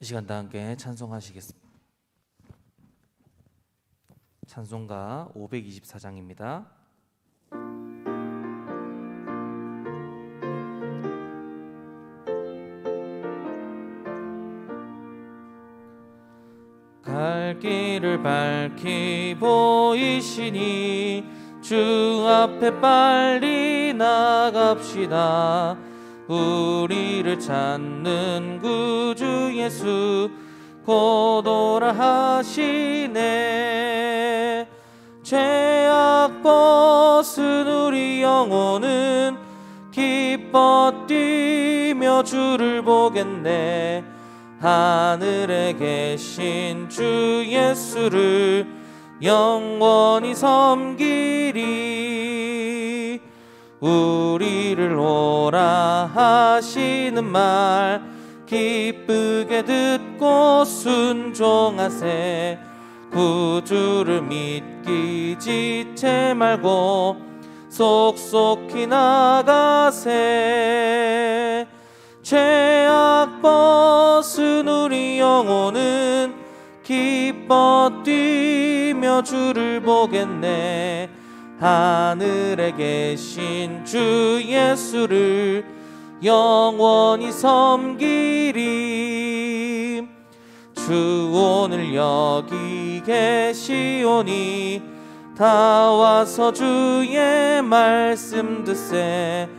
이 시간 다 함께 찬송하시겠습니다. 찬송가 524장입니다. 갈 길을 밝히 보이시니 주 앞에 빨리 나갑시다. 우리를 찾는 구주 예수 곧 오라 하시네. 죄악 벗은 우리 영혼은 기뻐 뛰며 주를 보겠네. 하늘에 계신 주 예수를 영원히 섬기리. 우리를 오라 하시는 말 기쁘게 듣고 순종하세. 구주를 믿기 지체 말고 속속히 나가세. 죄악 벗은 우리 영혼은 기뻐 뛰며 주를 보겠네. 하늘에 계신 주 예수를 영원히 섬기리. 주 오늘 여기 계시오니 다 와서 주의 말씀 듣세.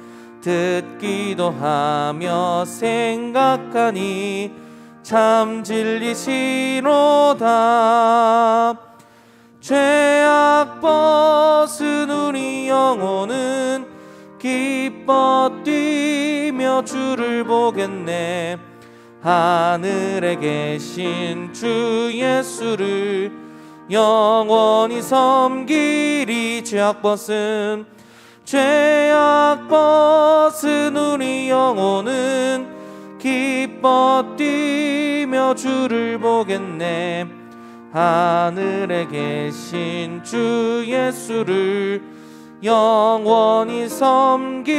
듣기도 하며 생각하니 참 진리시로다. 죄악 벗은 우리 영혼은 기뻐 뛰며 주를 보겠네. 하늘에 계신 주 예수를 영원히 섬기리. 죄악 벗은 우리 영혼은 기뻐 뛰며 주를 보겠네. 하늘에 계신 주 예수를 영원히 섬기리.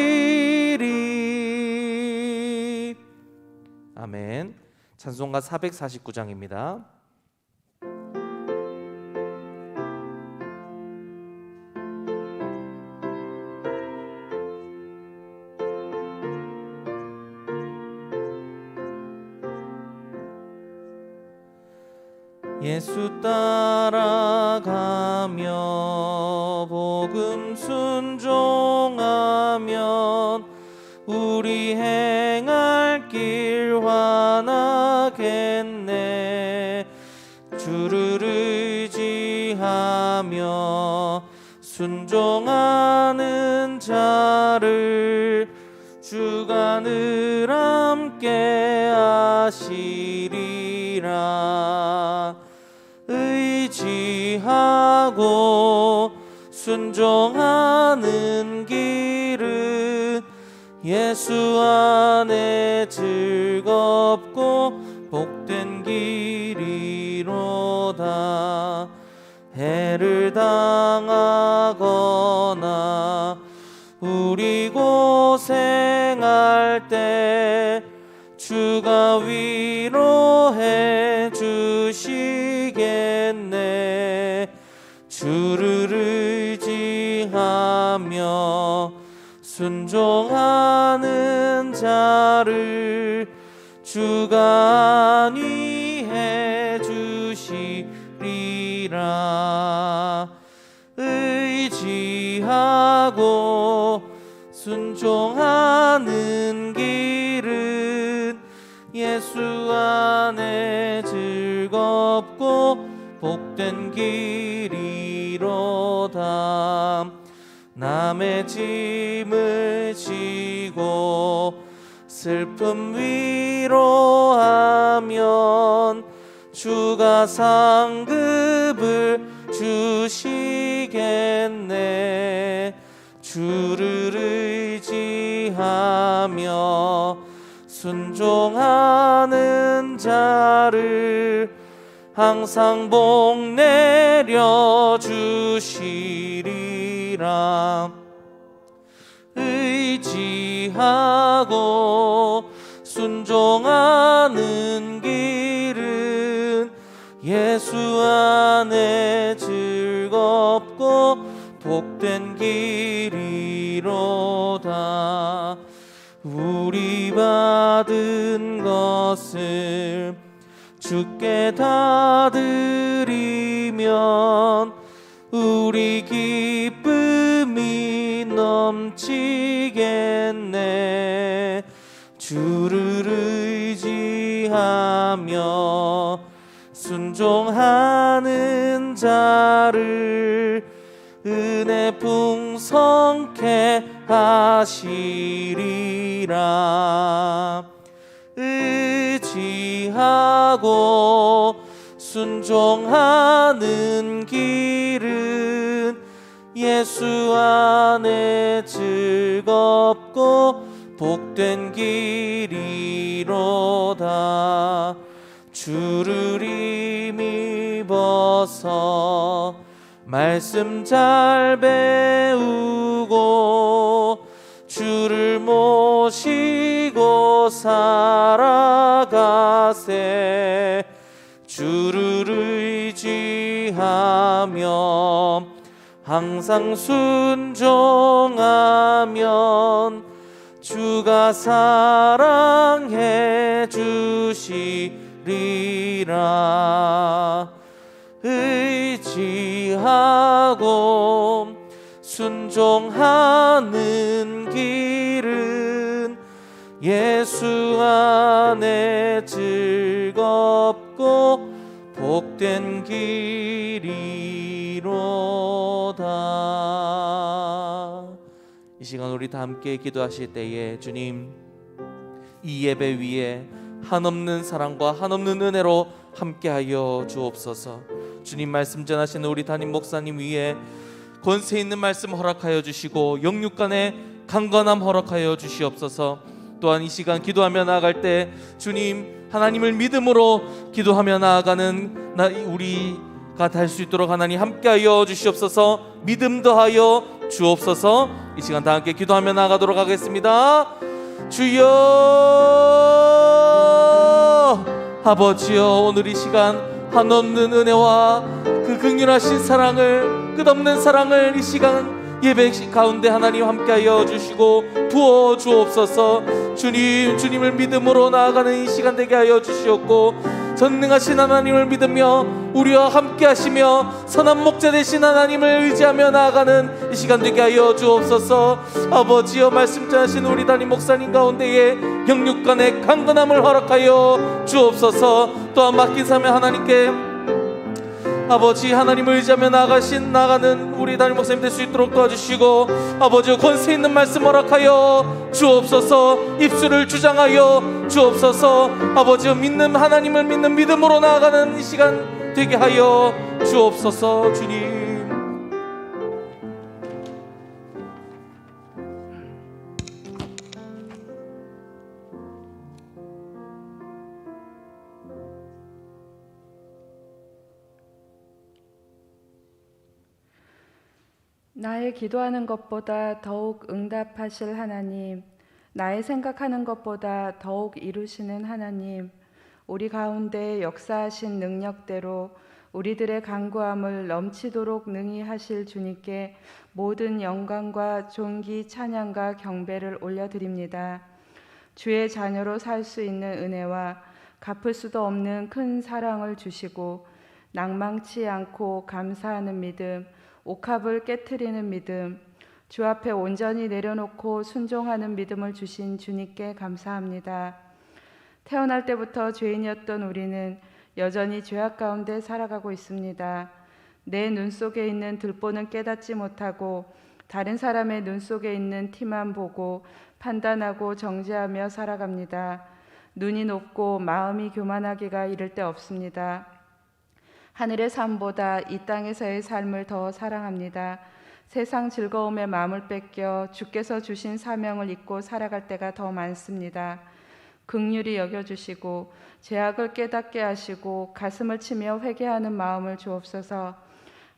아멘. 찬송가 449장입니다. 예수 따라가며 복음 순종하면 우리 행할 길 환하겠네. 주를 의지하며 순종하는 자를 주가 늘 함께 하시리라. 의지하고 순종하는 길은 예수 안에 즐겁고 복된 길이로다. 해를 당하거나 우리 고생할 때 주가 위로해 주시겠네. 주를 의지하며 순종하는 자를 주가 안위해 주시리라. 의지하고 순종하는 길은 예수 안에 즐겁고 복된 길이로다. 남의 짐을 지고 슬픔 위로하면 주가 상급을 주시겠네. 주를 의지하며 순종하는 자를 항상 복 내려 주시리라. 의지하고 순종하는 길 예수 안에 즐겁고 복된 길이로다. 우리 받은 것을 주께 다 드리면 우리 기쁨이 넘치겠네. 주를 의지하며 순종하는 자를 은혜 풍성케 하시리라. 의지하고 순종하는 길은 예수 안에 즐겁고 복된 길이로다. 주를 힘입어서 말씀 잘 배우고 주를 모시고 살아가세. 주를 의지하며 항상 순종하면 주가 사랑해 주시리라. 의지하고 순종하는 길은 예수 안에 즐겁고 복된 길이로다. 이 시간 우리 다 함께 기도하실 때에 주님, 이 예배 위에 한없는 사랑과 한없는 은혜로 함께하여 주옵소서. 주님 말씀 전하시는 우리 담임 목사님 위에 권세 있는 말씀 허락하여 주시고 영육간의 강건함 허락하여 주시옵소서. 또한 이 시간 기도하며 나아갈 때 주님, 하나님을 믿음으로 기도하며 나아가는 우리가 될 수 있도록 하나님 함께하여 주시옵소서. 믿음 더하여 주옵소서. 이 시간 다 함께 기도하며 나아가도록 하겠습니다. 주여, 아버지여, 오늘 이 시간 한없는 은혜와 그 긍휼하신 사랑을, 끝없는 사랑을 이 시간 예배 가운데 하나님 함께하여 주시고 부어 주옵소서. 주님, 주님을 믿음으로 나아가는 이 시간 되게 하여 주시옵고, 전능하신 하나님을 믿으며 우리와 함께 하시며 선한 목자 되신 하나님을 의지하며 나아가는 이 시간 되게 하여 주옵소서. 아버지여, 말씀 전하신 우리 담임 목사님 가운데에 영육간의 강건함을 허락하여 주옵소서. 또한 맡긴 삶에 하나님께 아버지 하나님을 의지하며 나가는 우리 담임 목사님 될 수 있도록 도와주시고, 아버지 권세 있는 말씀 허락하여 주옵소서. 입술을 주장하여 주옵소서. 아버지 믿는 하나님을 믿는 믿음으로 나아가는 이 시간 되게 하여 주옵소서. 주님, 나의 기도하는 것보다 더욱 응답하실 하나님, 나의 생각하는 것보다 더욱 이루시는 하나님, 우리 가운데 역사하신 능력대로 우리들의 간구함을 넘치도록 능히 하실 주님께 모든 영광과 존귀, 찬양과 경배를 올려드립니다. 주의 자녀로 살 수 있는 은혜와 갚을 수도 없는 큰 사랑을 주시고 낭망치 않고 감사하는 믿음, 옥합을 깨트리는 믿음, 주 앞에 온전히 내려놓고 순종하는 믿음을 주신 주님께 감사합니다. 태어날 때부터 죄인이었던 우리는 여전히 죄악 가운데 살아가고 있습니다. 내 눈 속에 있는 들보는 깨닫지 못하고 다른 사람의 눈 속에 있는 티만 보고 판단하고 정죄하며 살아갑니다. 눈이 높고 마음이 교만하기가 이를 데 없습니다. 하늘의 삶보다 이 땅에서의 삶을 더 사랑합니다. 세상 즐거움에 마음을 뺏겨 주께서 주신 사명을 잊고 살아갈 때가 더 많습니다. 긍휼히 여겨주시고 죄악을 깨닫게 하시고 가슴을 치며 회개하는 마음을 주옵소서.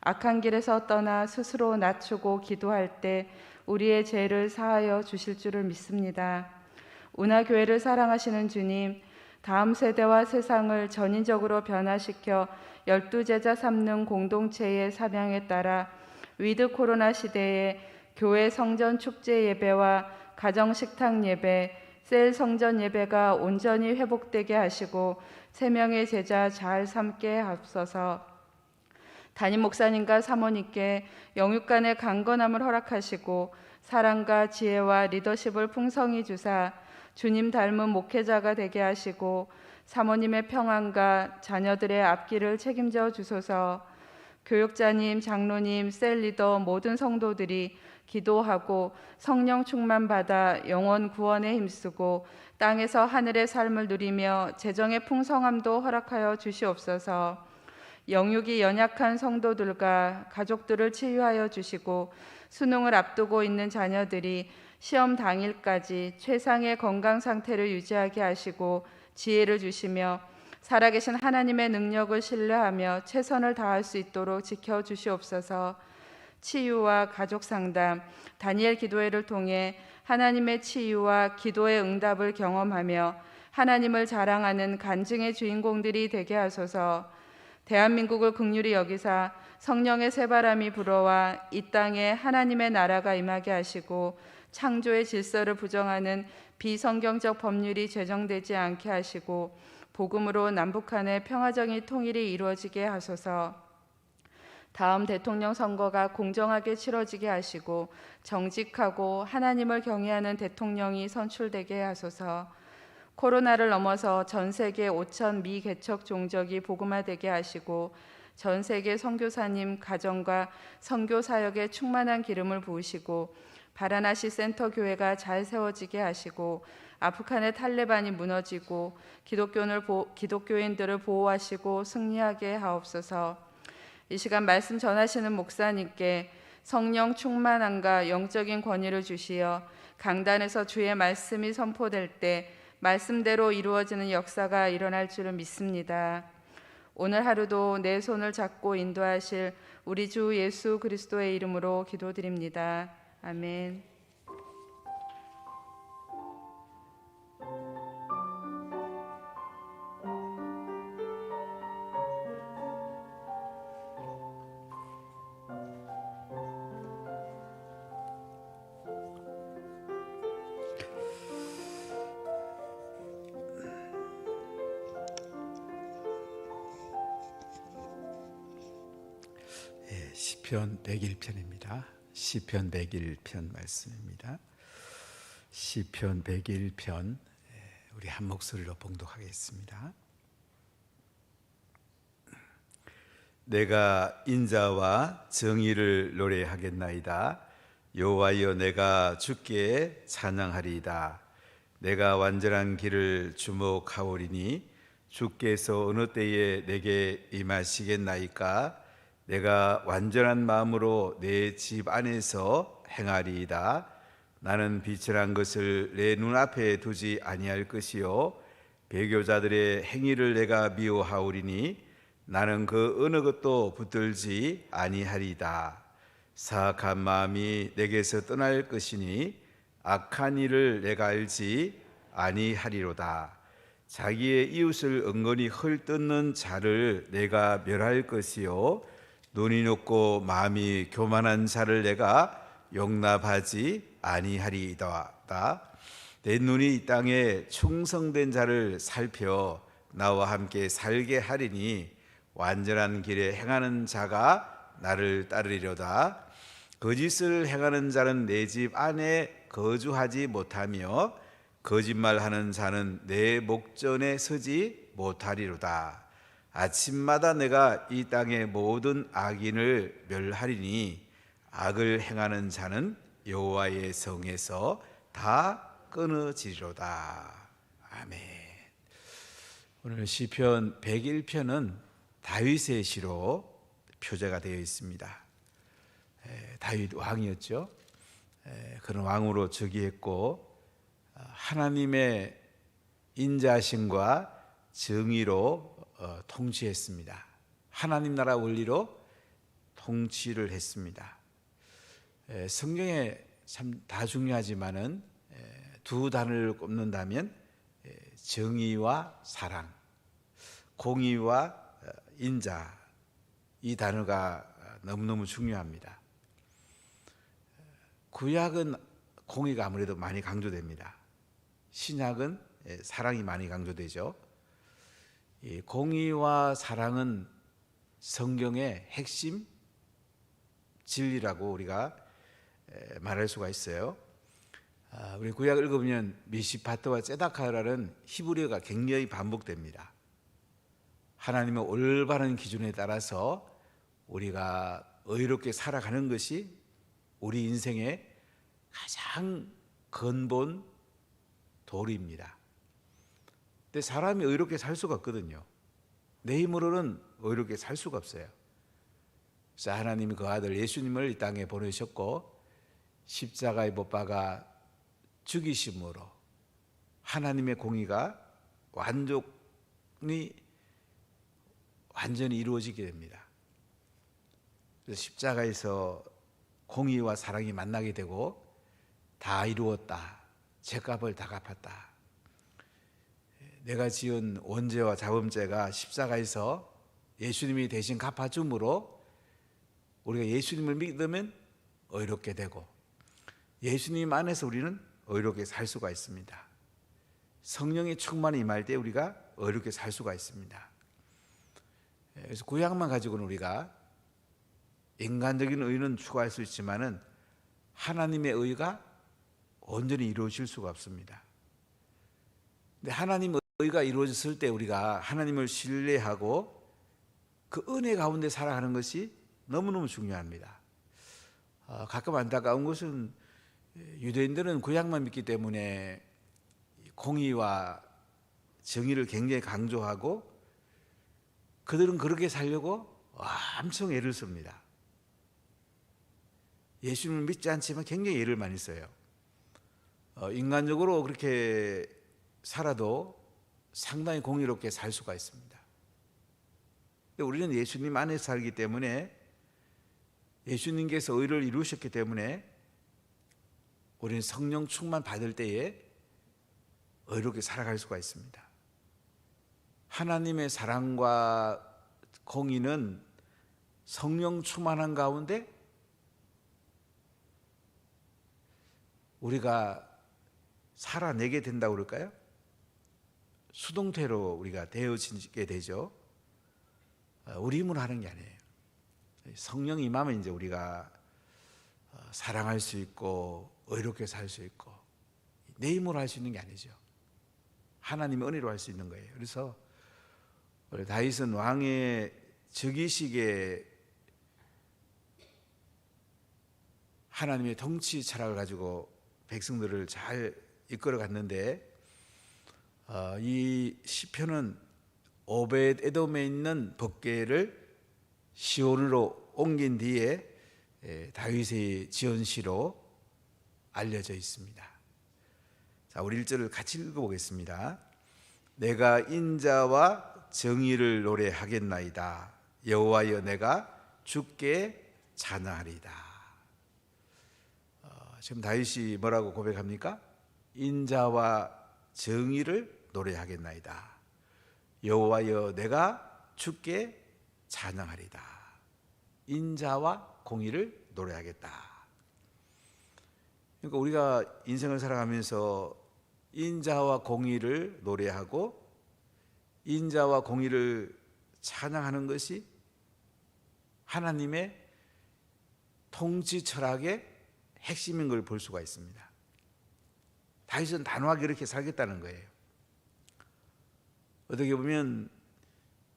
악한 길에서 떠나 스스로 낮추고 기도할 때 우리의 죄를 사하여 주실 줄을 믿습니다. 운하교회를 사랑하시는 주님, 다음 세대와 세상을 전인적으로 변화시켜 12 제자 삼는 공동체의 사명에 따라 위드 코로나 시대에 교회 성전 축제 예배와 가정 식탁 예배, 셀 성전 예배가 온전히 회복되게 하시고 3명의 제자 잘 삼게 하옵소서. 담임 목사님과 사모님께 영육 간의 강건함을 허락하시고 사랑과 지혜와 리더십을 풍성히 주사 주님 닮은 목회자가 되게 하시고 사모님의 평안과 자녀들의 앞길을 책임져 주소서. 교육자님, 장로님, 셀 리더 모든 성도들이 기도하고 성령 충만 받아 영원 구원에 힘쓰고 땅에서 하늘의 삶을 누리며 재정의 풍성함도 허락하여 주시옵소서. 영육이 연약한 성도들과 가족들을 치유하여 주시고 수능을 앞두고 있는 자녀들이 시험 당일까지 최상의 건강 상태를 유지하게 하시고 지혜를 주시며 살아계신 하나님의 능력을 신뢰하며 최선을 다할 수 있도록 지켜주시옵소서. 치유와 가족 상담, 다니엘 기도회를 통해 하나님의 치유와 기도의 응답을 경험하며 하나님을 자랑하는 간증의 주인공들이 되게 하소서. 대한민국을 긍휼히 여기사 성령의 새바람이 불어와 이 땅에 하나님의 나라가 임하게 하시고 창조의 질서를 부정하는 비성경적 법률이 제정되지 않게 하시고 복음으로 남북한의 평화적인 통일이 이루어지게 하소서. 다음 대통령 선거가 공정하게 치러지게 하시고 정직하고 하나님을 경외하는 대통령이 선출되게 하소서. 코로나를 넘어서 전 세계 5천 미개척 종족이 복음화되게 하시고 전 세계 선교사님 가정과 선교 사역에 충만한 기름을 부으시고 바라나시 센터 교회가 잘 세워지게 하시고 아프간의 탈레반이 무너지고 기독교인들을 보호하시고 승리하게 하옵소서. 이 시간 말씀 전하시는 목사님께 성령 충만함과 영적인 권위를 주시어 강단에서 주의 말씀이 선포될 때 말씀대로 이루어지는 역사가 일어날 줄을 믿습니다. 오늘 하루도 내 손을 잡고 인도하실 우리 주 예수 그리스도의 이름으로 기도드립니다. 아멘. 시편 101편입니다. 시편 101편 말씀입니다. 시편 101편 우리 한 목소리로 봉독하겠습니다. 내가 인자와 정의를 노래하겠나이다. 여호와여, 내가 주께 찬양하리이다. 내가 완전한 길을 주목하오리니 주께서 어느 때에 내게 임하시겠나이까. 내가 완전한 마음으로 내 집 안에서 행하리이다. 나는 비천한 것을 내 눈앞에 두지 아니할 것이요 배교자들의 행위를 내가 미워하오리니 나는 그 어느 것도 붙들지 아니하리이다. 사악한 마음이 내게서 떠날 것이니 악한 일을 내가 알지 아니하리로다. 자기의 이웃을 은근히 헐뜯는 자를 내가 멸할 것이요 눈이 높고 마음이 교만한 자를 내가 용납하지 아니하리이다. 내 눈이 이 땅에 충성된 자를 살펴 나와 함께 살게 하리니 완전한 길에 행하는 자가 나를 따르리로다. 거짓을 행하는 자는 내 집 안에 거주하지 못하며 거짓말하는 자는 내 목전에 서지 못하리로다. 아침마다 내가 이 땅의 모든 악인을 멸하리니 악을 행하는 자는 여호와의 성에서 다 끊어지리로다. 아멘. 오늘 시편 101편은 다윗의 시로 표제가 되어 있습니다. 다윗 왕이었죠. 그런 왕으로 즉위했고 하나님의 인자심과 정의로 통치했습니다. 하나님 나라 원리로 통치를 했습니다. 성경에 참 다 중요하지만은 두 단어를 꼽는다면 정의와 사랑, 공의와 인자, 이 단어가 너무너무 중요합니다. 구약은 공의가 아무래도 많이 강조됩니다. 신약은 사랑이 많이 강조되죠. 이 공의와 사랑은 성경의 핵심 진리라고 우리가 말할 수가 있어요. 우리 구약을 읽으면 미시파트와 ጼ다카라는 히브리어가 굉장히 반복됩니다. 하나님의 올바른 기준에 따라서 우리가 의롭게 살아가는 것이 우리 인생의 가장 근본 도리입니다. 근데 사람이 의롭게 살 수가 없거든요. 내 힘으로는 의롭게 살 수가 없어요. 그래서 하나님이 그 아들 예수님을 이 땅에 보내셨고 십자가에 못 박아 죽이심으로 하나님의 공의가 완전히 이루어지게 됩니다. 그래서 십자가에서 공의와 사랑이 만나게 되고 다 이루었다. 죄값을 다 갚았다. 내가 지은 원죄와 자범죄가 십자가에서 예수님이 대신 갚아줌으로 우리가 예수님을 믿으면 의롭게 되고 예수님 안에서 우리는 의롭게 살 수가 있습니다. 성령의 충만이 임할 때 우리가 의롭게 살 수가 있습니다. 그래서 구약만 가지고는 우리가 인간적인 의는 추구할 수 있지만은 하나님의 의가 온전히 이루어질 수가 없습니다. 근데 하나님의 의가 이루어졌을 때 우리가 하나님을 신뢰하고 그 은혜 가운데 살아가는 것이 너무너무 중요합니다. 가끔 안타까운 것은 유대인들은 구약만 믿기 때문에 공의와 정의를 굉장히 강조하고 그들은 그렇게 살려고 엄청 애를 씁니다. 예수님을 믿지 않지만 굉장히 애를 많이 써요. 인간적으로 그렇게 살아도 상당히 공의롭게 살 수가 있습니다. 우리는 예수님 안에 살기 때문에 예수님께서 의를 이루셨기 때문에 우리는 성령 충만 받을 때에 의롭게 살아갈 수가 있습니다. 하나님의 사랑과 공의는 성령 충만한 가운데 우리가 살아내게 된다고 그럴까요? 수동태로 우리가 되어지게 되죠. 우리 힘으로 하는 게 아니에요. 성령이 임하면 이제 우리가 사랑할 수 있고 의롭게 살 수 있고 내 힘으로 할 수 있는 게 아니죠. 하나님의 은혜로 할 수 있는 거예요. 그래서 다윗은 왕의 즉위식에 하나님의 통치 철학을 가지고 백성들을 잘 이끌어 갔는데 이 시편은 오벳 에돔에 있는 법궤를 시온으로 옮긴 뒤에 다윗의 지은 시로 알려져 있습니다. 자, 우리 1절을 같이 읽어보겠습니다. 내가 인자와 정의를 노래하겠나이다. 여호와여 내가 주께 찬양하리이다. 지금 다윗이 뭐라고 고백합니까? 인자와 정의를 노래하겠나이다. 여호와여 내가 주께 찬양하리이다. 인자와 공의를 노래하겠다. 그러니까 우리가 인생을 살아가면서 인자와 공의를 노래하고 인자와 공의를 찬양하는 것이 하나님의 통치 철학의 핵심인 걸 볼 수가 있습니다. 다윗은 단호하게 이렇게 살겠다는 거예요. 어떻게 보면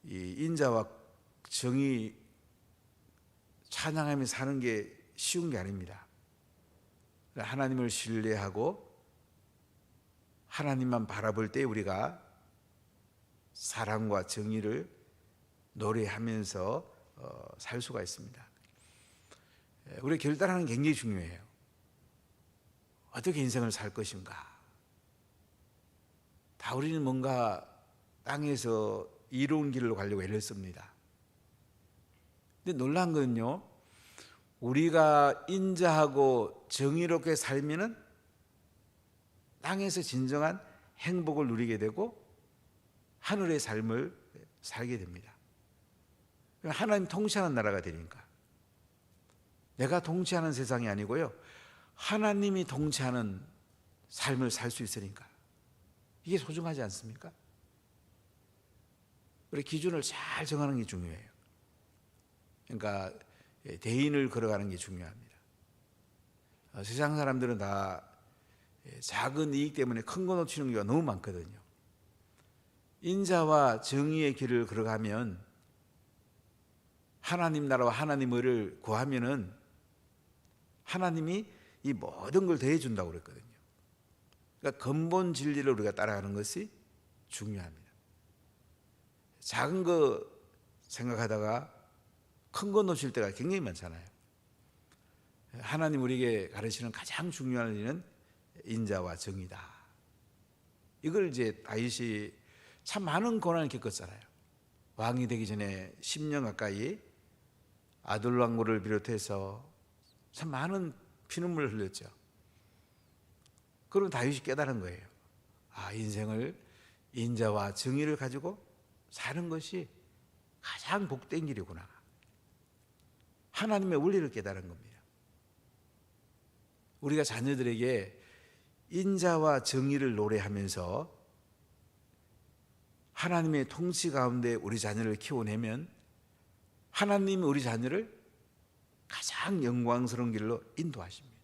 이 인자와 정의 찬양하며 사는 게 쉬운 게 아닙니다. 하나님을 신뢰하고 하나님만 바라볼 때 우리가 사랑과 정의를 노래하면서 살 수가 있습니다. 우리 결단하는 게 굉장히 중요해요. 어떻게 인생을 살 것인가? 다 우리는 뭔가 땅에서 이로운 길로 가려고 애를 씁니다. 근데 놀라운 건요, 우리가 인자하고 정의롭게 살면은 땅에서 진정한 행복을 누리게 되고 하늘의 삶을 살게 됩니다. 하나님 통치하는 나라가 되니까. 내가 통치하는 세상이 아니고요, 하나님이 통치하는 삶을 살 수 있으니까. 이게 소중하지 않습니까? 우리 기준을 잘 정하는 게 중요해요. 그러니까 대인을 걸어가는 게 중요합니다. 세상 사람들은 다 작은 이익 때문에 큰 거 놓치는 경우가 너무 많거든요. 인자와 정의의 길을 걸어가면, 하나님 나라와 하나님 의를 구하면은 하나님이 이 모든 걸 더해준다고 그랬거든요. 그러니까 근본 진리를 우리가 따라가는 것이 중요합니다. 작은 거 생각하다가 큰 거 놓칠 때가 굉장히 많잖아요. 하나님 우리에게 가르치는 가장 중요한 일은 인자와 정의다. 이걸 이제 다윗이 참 많은 고난을 겪었잖아요. 왕이 되기 전에 10년 가까이 아들 왕고를 비롯해서 참 많은 피눈물을 흘렸죠. 그럼 다윗이 깨달은 거예요. 아, 인생을 인자와 정의를 가지고 사는 것이 가장 복된 길이구나. 하나님의 원리를 깨달은 겁니다. 우리가 자녀들에게 인자와 정의를 노래하면서 하나님의 통치 가운데 우리 자녀를 키워내면 하나님이 우리 자녀를 가장 영광스러운 길로 인도하십니다.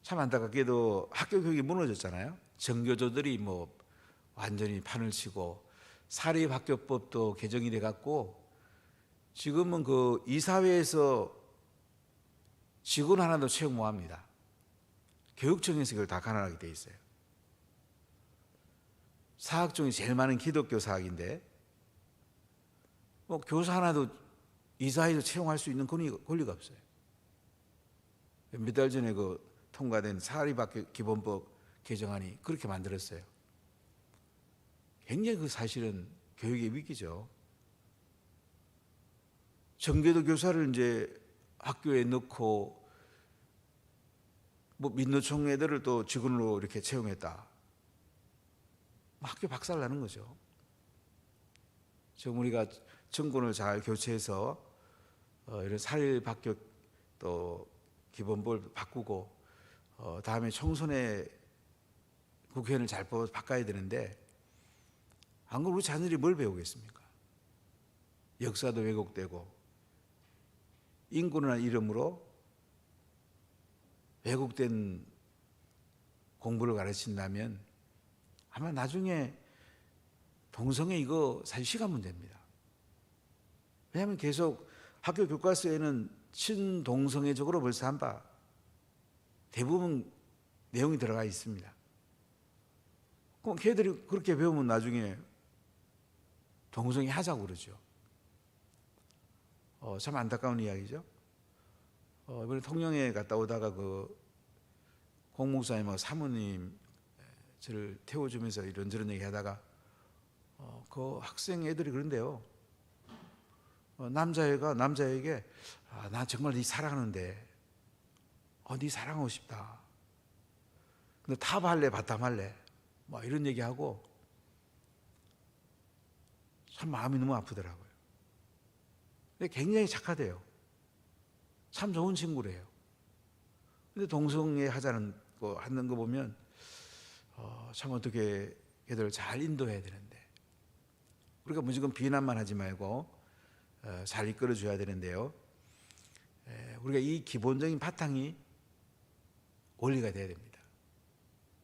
참 안타깝게도 학교 교육이 무너졌잖아요. 정교조들이 뭐 완전히 판을 치고 사립학교법도 개정이 돼 갖고 지금은 그 이사회에서 직원 하나도 채용 못 합니다. 교육청에서 그걸 다 관할하게 돼 있어요. 사학 중에 제일 많은 기독교 사학인데 뭐 교사 하나도 이사회에서 채용할 수 있는 권리가 없어요. 몇 달 전에 그 통과된 사립학교 기본법 개정안이 그렇게 만들었어요. 굉장히 그 사실은 교육의 위기죠. 정교도 교사를 이제 학교에 넣고 뭐 민노총 애들을 또 직원으로 이렇게 채용했다. 학교 박살 나는 거죠. 지금 우리가 정권을 잘 교체해서 이런 사립학교 또 기본법을 바꾸고 다음에 총선에 국회의원을 잘 뽑아서 바꿔야 되는데 안 그러면 우리 자녀들이 뭘 배우겠습니까? 역사도 왜곡되고 인권이라는 이름으로 왜곡된 공부를 가르친다면 아마 나중에 동성애 이거 사실 시간 문제입니다. 왜냐하면 계속 학교 교과서에는 친동성애적으로 벌써 한 바 대부분 내용이 들어가 있습니다. 그럼 걔들이 그렇게 배우면 나중에 동성애 하자고 그러죠. 참 안타까운 이야기죠. 이번에 통영에 갔다 오다가 그 공목사님하고 사모님 저를 태워주면서 이런저런 얘기하다가 그 학생 애들이 그런데요. 남자애가 남자에게 나 정말 네 사랑하는데 네 사랑하고 싶다. 근데 탑할래 바텀할래 뭐 이런 얘기하고 참 마음이 너무 아프더라고요. 근데 굉장히 착하대요. 참 좋은 친구래요. 근데 동성애 하자는 거 하는 거 보면 참 어떻게 걔들을 잘 인도해야 되는데 우리가 무조건 비난만 하지 말고 잘 이끌어줘야 되는데요. 우리가 이 기본적인 바탕이 원리가 돼야 됩니다.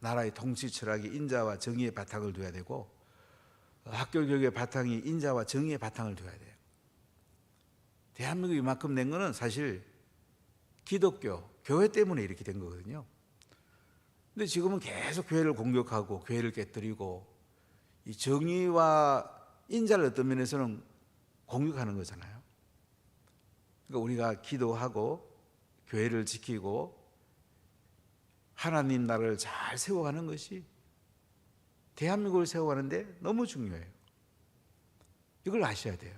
나라의 통치 철학이 인자와 정의의 바탕을 둬야 되고 학교 교육의 바탕이 인자와 정의의 바탕을 둬야 돼요. 대한민국이 이만큼 낸 거는 사실 기독교, 교회 때문에 이렇게 된 거거든요. 근데 지금은 계속 교회를 공격하고 교회를 깨뜨리고 이 정의와 인자를 어떤 면에서는 공격하는 거잖아요. 그러니까 우리가 기도하고 교회를 지키고 하나님 나라를 잘 세워가는 것이 대한민국을 세워가는데 너무 중요해요. 이걸 아셔야 돼요.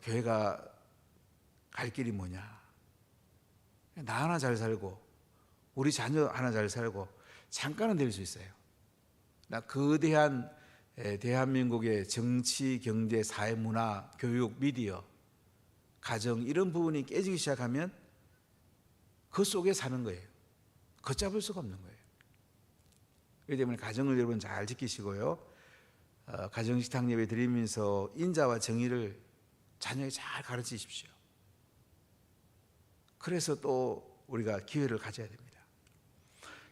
교회가 갈 길이 뭐냐. 나 하나 잘 살고 우리 자녀 하나 잘 살고 잠깐은 될 수 있어요. 나 거대한 대한민국의 정치, 경제, 사회, 문화, 교육, 미디어, 가정 이런 부분이 깨지기 시작하면 그 속에 사는 거예요. 걷잡을 수가 없는 거예요. 그렇기 때문에 가정을 여러분 잘 지키시고요. 가정식탁 예배 드리면서 인자와 정의를 자녀에게 잘 가르치십시오. 그래서 또 우리가 기회를 가져야 됩니다.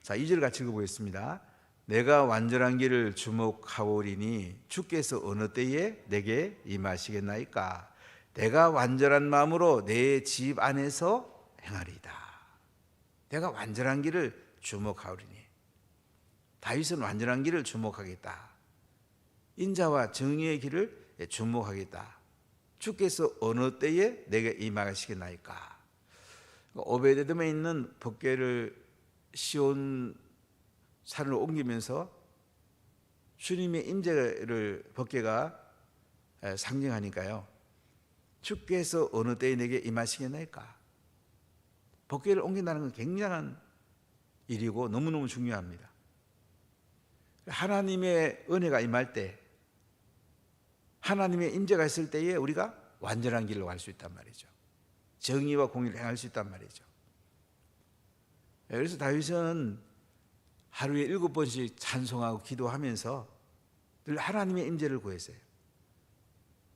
자, 2절 같이 읽어보겠습니다. 내가 완전한 길을 주목하오리니 주께서 어느 때에 내게 임하시겠나이까. 내가 완전한 마음으로 내 집 안에서 행하리이다. 내가 완전한 길을 주목하오리니. 다윗은 완전한 길을 주목하겠다. 인자와 정의의 길을 주목하겠다. 주께서 어느 때에 내게 임하시겠나이까. 오베데돔에 있는 법궤를 시온 산으로 옮기면서 주님의 임재를 법궤가 상징하니까요. 주께서 어느 때에 내게 임하시겠나이까. 법궤를 옮긴다는 건 굉장한 일이고 너무너무 중요합니다. 하나님의 은혜가 임할 때, 하나님의 임재가 있을 때에 우리가 완전한 길로 갈 수 있단 말이죠. 정의와 공의를 행할 수 있단 말이죠. 그래서 다윗은 하루에 7번씩 찬송하고 기도하면서 늘 하나님의 임재를 구했어요.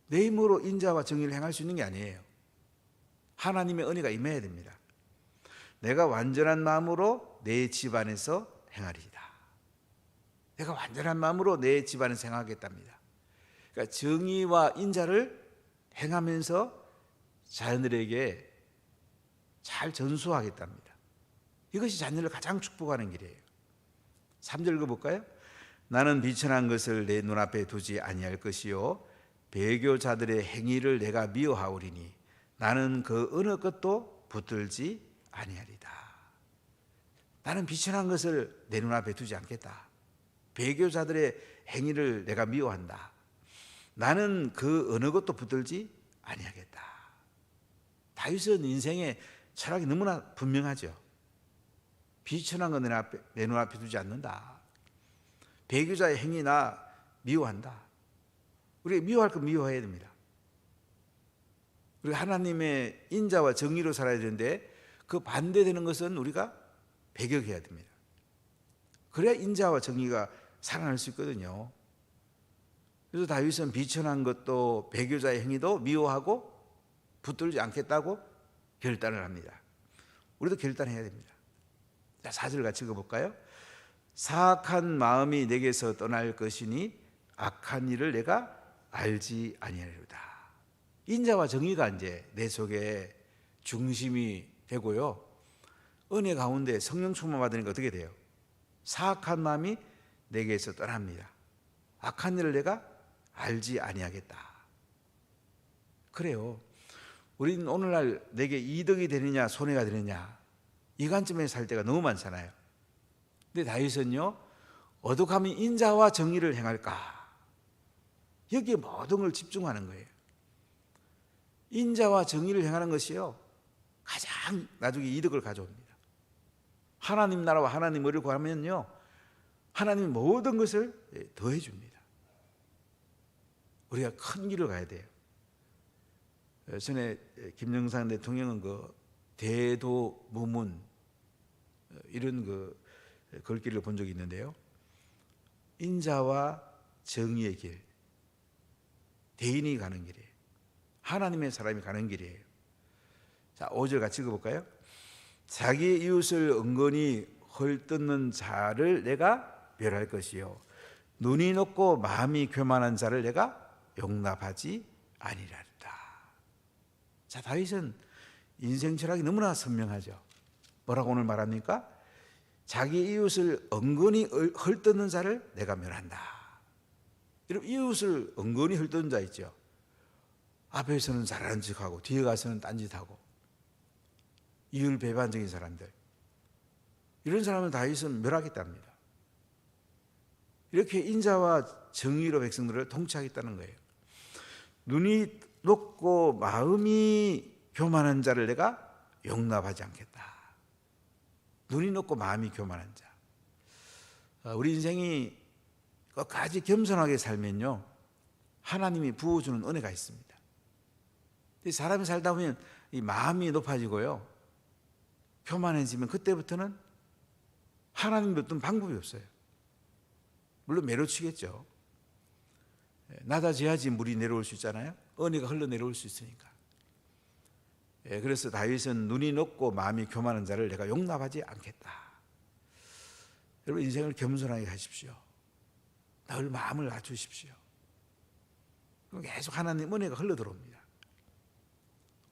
내 힘으로 인자와 정의를 행할 수 있는 게 아니에요. 하나님의 은혜가 임해야 됩니다. 내가 완전한 마음으로 내 집안에서 행하리이다. 내가 완전한 마음으로 내 집안에서 행하겠답니다. 그러니까 정의와 인자를 행하면서 자녀들에게 잘 전수하겠답니다. 이것이 자녀를 가장 축복하는 길이에요. 3절 읽어볼까요? 나는 비천한 것을 내 눈앞에 두지 아니할 것이요 배교자들의 행위를 내가 미워하오리니 나는 그 어느 것도 붙들지 아니하리다. 나는 비천한 것을 내 눈앞에 두지 않겠다. 배교자들의 행위를 내가 미워한다. 나는 그 어느 것도 붙들지 아니하겠다. 다윗은 인생의 철학이 너무나 분명하죠. 비천한 건 내 눈앞에 두지 않는다. 배교자의 행위 나 미워한다. 우리가 미워할 건 미워해야 됩니다. 우리가 하나님의 인자와 정의로 살아야 되는데 그 반대되는 것은 우리가 배격해야 됩니다. 그래야 인자와 정의가 살아날 수 있거든요. 그래서 다윗은 비천한 것도 배교자의 행위도 미워하고 붙들지 않겠다고 결단을 합니다. 우리도 결단해야 됩니다. 자, 4절 같이 읽어볼까요? 사악한 마음이 내게서 떠날 것이니 악한 일을 내가 알지 아니하리로다. 인자와 정의가 이제 내 속에 중심이 되고요. 은혜 가운데 성령 충만 받으니까 어떻게 돼요? 사악한 마음이 내게서 떠납니다. 악한 일을 내가 알지 아니하겠다. 그래요. 우리는 오늘날 내게 이득이 되느냐 손해가 되느냐 이 관점에 살 때가 너무 많잖아요. 근데 다윗은요, 어둑하면 인자와 정의를 행할까? 여기에 모든 걸 집중하는 거예요. 인자와 정의를 행하는 것이요, 가장 나중에 이득을 가져옵니다. 하나님 나라와 하나님 의를 구하면요, 하나님이 모든 것을 더해 줍니다. 우리가 큰 길을 가야 돼요. 전에 김영삼 대통령은 그 대도무문 이런 그 글귀를 본 적이 있는데요. 인자와 정의의 길, 대인이 가는 길이에요. 하나님의 사람이 가는 길이에요. 자, 5절 같이 읽어볼까요? 자기 이웃을 은근히 헐뜯는 자를 내가 멸할 것이요 눈이 높고 마음이 교만한 자를 내가 용납하지 아니하리라. 자, 다윗은 인생 철학이 너무나 선명하죠. 뭐라고 오늘 말합니까? 자기 이웃을 은근히 헐뜯는 자를 내가 멸한다. 여러분, 이웃을 은근히 헐뜯는 자 있죠. 앞에서는 잘하는 척하고 뒤에 가서는 딴짓하고 이율배반적인 사람들, 이런 사람을 다윗은 멸하겠답니다. 이렇게 인자와 정의로 백성들을 통치하겠다는 거예요. 눈이 높고 마음이 교만한 자를 내가 용납하지 않겠다. 눈이 높고 마음이 교만한 자. 우리 인생이 끝까지 겸손하게 살면요, 하나님이 부어주는 은혜가 있습니다. 사람이 살다 보면 이 마음이 높아지고요, 교만해지면 그때부터는 하나님 어떤 방법이 없어요. 물론 매로치겠죠. 낮아져야지 물이 내려올 수 있잖아요. 은혜가 흘러내려올 수 있으니까. 그래서 다윗은 눈이 높고 마음이 교만한 자를 내가 용납하지 않겠다. 여러분, 인생을 겸손하게 하십시오. 늘 마음을 낮추십시오. 그럼 계속 하나님 은혜가 흘러들어옵니다.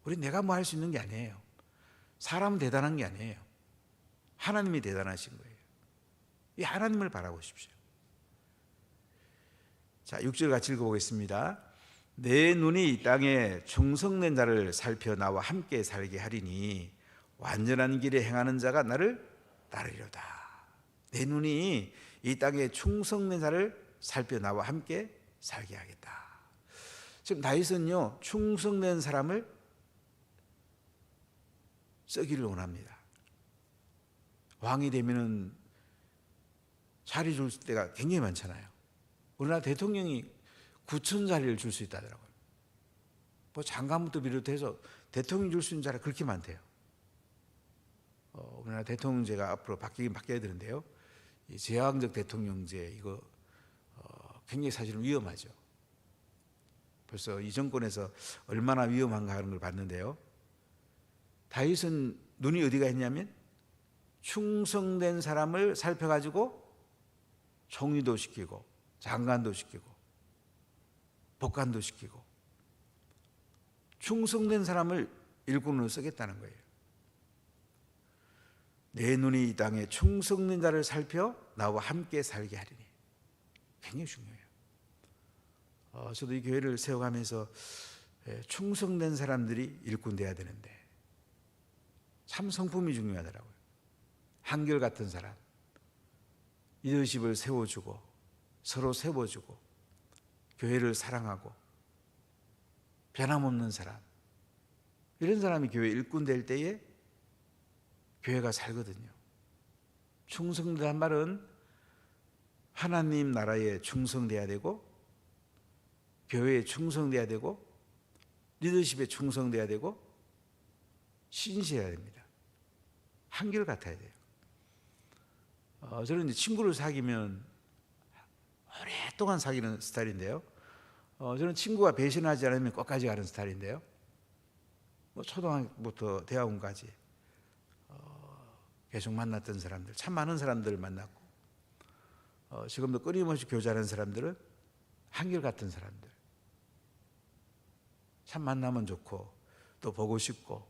우리 내가 뭐 할 수 있는 게 아니에요. 사람은 대단한 게 아니에요. 하나님이 대단하신 거예요. 이 하나님을 바라보십시오. 자, 6절 같이 읽어보겠습니다. 내 눈이 이 땅에 충성된 자를 살펴 나와 함께 살게 하리니 완전한 길에 행하는 자가 나를 따르리로다. 내 눈이 이 땅에 충성된 자를 살펴 나와 함께 살게 하겠다. 지금 다윗은요, 충성된 사람을 쓰기를 원합니다. 왕이 되면은 자리 줄 때가 굉장히 많잖아요. 우리나라 대통령이 9천 자리를 줄 수 있다더라고요. 뭐 장관부터 비롯해서 대통령이 줄 수 있는 자리가 그렇게 많대요. 우리나라 대통령제가 앞으로 바뀌긴 바뀌어야 되는데요, 이 제왕적 대통령제, 이거 굉장히 사실은 위험하죠. 벌써 이 정권에서 얼마나 위험한가 하는 걸 봤는데요, 다윗은 눈이 어디가 있냐면 충성된 사람을 살펴가지고 총리도 시키고 장관도 시키고 복관도 시키고 충성된 사람을 일꾼으로 쓰겠다는 거예요. 내 눈이 이 땅에 충성된 자를 살펴 나와 함께 살게 하리니. 굉장히 중요해요. 저도 이 교회를 세워가면서 충성된 사람들이 일꾼 돼야 되는데 참 성품이 중요하더라고요. 한결같은 사람, 리더십을 세워주고 서로 세워주고 교회를 사랑하고 변함없는 사람, 이런 사람이 교회 일꾼 될 때에 교회가 살거든요. 충성된 말은 하나님 나라에 충성돼야 되고 교회에 충성돼야 되고 리더십에 충성돼야 되고 신실해야 됩니다. 한결같아야 돼요. 저는 이제 친구를 사귀면 오랫동안 사귀는 스타일인데요, 저는 친구가 배신하지 않으면 끝까지 가는 스타일인데요, 뭐 초등학교부터 대학원까지 계속 만났던 사람들, 참 많은 사람들을 만났고, 지금도 끊임없이 교제하는 사람들은 한결같은 사람들, 참 만나면 좋고 또 보고 싶고,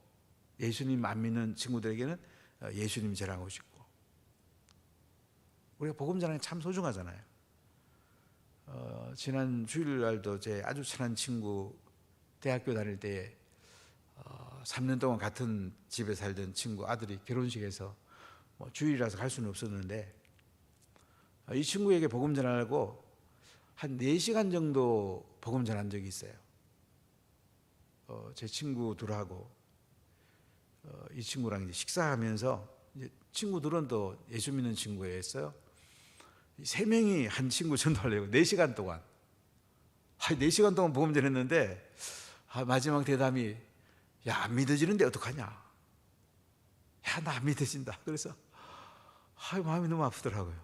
예수님 안 믿는 친구들에게는 예수님 전하고 싶고, 우리가 복음 전하는 게 참 소중하잖아요. 지난 주일날도 제 아주 친한 친구, 대학교 다닐 때 3년 동안 같은 집에 살던 친구 아들이 결혼식에서 뭐 주일이라서 갈 수는 없었는데, 이 친구에게 복음 전하려고 한 4시간 정도 복음 전한 적이 있어요. 제 친구 둘하고 이 친구랑 이제 식사하면서, 이제 친구들은 또 예수 믿는 친구였어요. 3명이 한 친구 전도하려고 4시간 동안 4시간 동안 복음 전했는데, 마지막 대담이 야, 안 믿어지는데 어떡하냐, 야, 나 안 믿어진다. 그래서 마음이 너무 아프더라고요.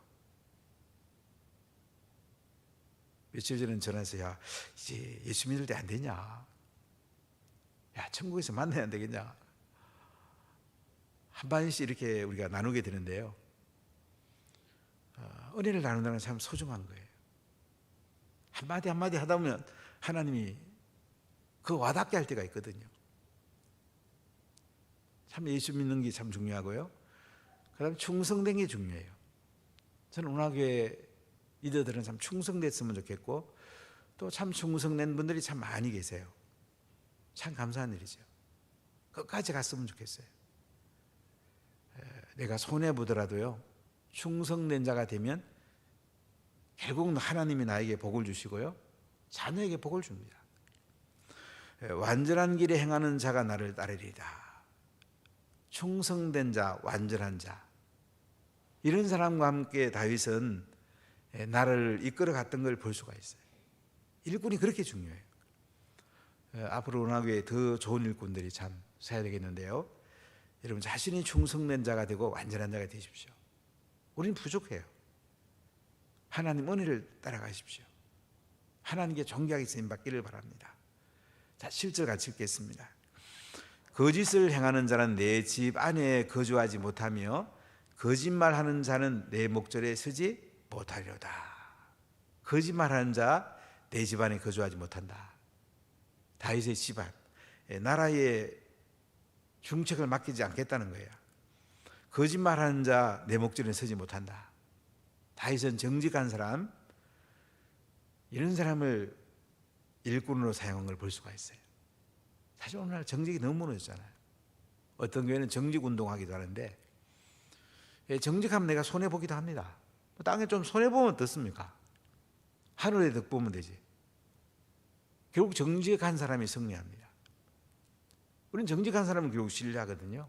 며칠 전에 전화해서 야, 이제 예수 믿을 때 안 되냐, 야, 천국에서 만나야 안 되겠냐, 한반씩 이렇게 우리가 나누게 되는데요, 은혜를 나눈다는 건 참 소중한 거예요. 한마디 한마디 하다 보면 하나님이 그 와닿게 할 때가 있거든요. 참 예수 믿는 게 참 중요하고요, 그 다음에 충성된 게 중요해요. 저는 운하교회 리더들은 참 충성됐으면 좋겠고, 또 참 충성된 분들이 참 많이 계세요. 참 감사한 일이죠. 끝까지 갔으면 좋겠어요. 내가 손해보더라도요, 충성된 자가 되면 결국 하나님이 나에게 복을 주시고요, 자녀에게 복을 줍니다. 완전한 길에 행하는 자가 나를 따르리다. 충성된 자, 완전한 자, 이런 사람과 함께 다윗은 나를 이끌어 갔던 걸 볼 수가 있어요. 일꾼이 그렇게 중요해요. 앞으로 원하교회 더 좋은 일꾼들이 참 서야 되겠는데요. 여러분 자신이 충성된 자가 되고 완전한 자가 되십시오. 우리는 부족해요. 하나님 은혜를 따라가십시오. 하나님께 존귀하게 쓰임 받기를 바랍니다. 자, 7절 같이 읽겠습니다. 거짓을 행하는 자는 내 집 안에 거주하지 못하며 거짓말하는 자는 내 목전에 서지 못하리로다. 거짓말하는 자 내 집 안에 거주하지 못한다. 다윗의 집안, 나라의 중책을 맡기지 않겠다는 거예요. 거짓말하는 자 내 목전에 서지 못한다. 다윗은 정직한 사람, 이런 사람을 일꾼으로 사용한 걸 볼 수가 있어요. 사실 오늘날 정직이 너무 무너졌잖아요. 어떤 교회는 정직 운동하기도 하는데 정직하면 내가 손해보기도 합니다. 땅에 좀 손해보면 어떻습니까? 하늘의 덕 보면 되지. 결국 정직한 사람이 승리합니다. 우리는 정직한 사람을 결국 신뢰하거든요.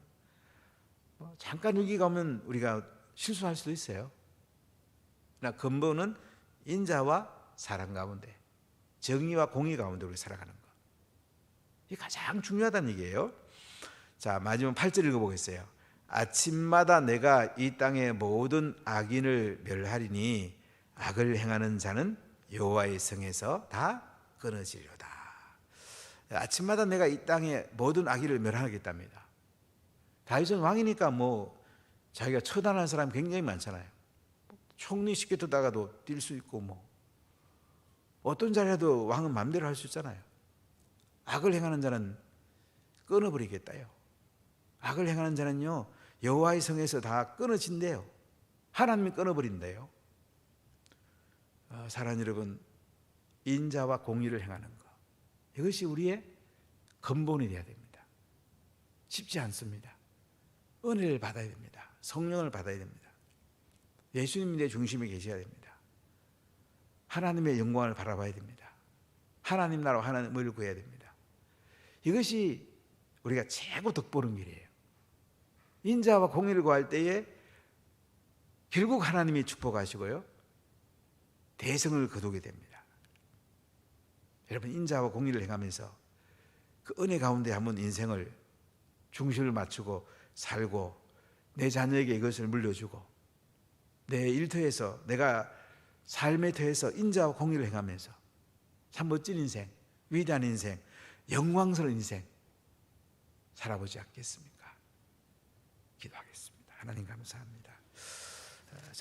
잠깐 위기가 오면 우리가 실수할 수도 있어요. 그러나 근본은 인자와 사랑 가운데, 정의와 공의 가운데 우리 살아가는 것. 이게 가장 중요하다는 얘기예요. 자, 마지막 8절 읽어보겠어요. 아침마다 내가 이 땅의 모든 악인을 멸하리니 악을 행하는 자는 여호와의 성에서 다 끊어지려다. 아침마다 내가 이 땅의 모든 악인을 멸하겠답니다. 다윗은 왕이니까 자기가 처단한 사람 굉장히 많잖아요. 총리 시켜두다가도 뛸 수 있고 어떤 자리라도 왕은 마음대로 할 수 있잖아요. 악을 행하는 자는 끊어버리겠다요. 악을 행하는 자는요 여호와의 성에서 다 끊어진대요. 하나님이 끊어버린대요. 사랑하는 여러분, 인자와 공의를 행하는 것, 이것이 우리의 근본이 되어야 됩니다. 쉽지 않습니다. 은혜를 받아야 됩니다. 성령을 받아야 됩니다. 예수님이 내 중심에 계셔야 됩니다. 하나님의 영광을 바라봐야 됩니다. 하나님 나라와 하나님 의를 구해야 됩니다. 이것이 우리가 최고 덕보는 길이에요. 인자와 공의를 구할 때에 결국 하나님이 축복하시고요 대성을 거두게 됩니다. 여러분, 인자와 공의를 행하면서 그 은혜 가운데 한번 인생을 중심을 맞추고 살고 내 자녀에게 이것을 물려주고 내 일터에서, 내가 삶의 터에서 인자와 공의를 행하면서 참 멋진 인생, 위대한 인생, 영광스러운 인생 살아보지 않겠습니까? 기도하겠습니다. 하나님 감사합니다.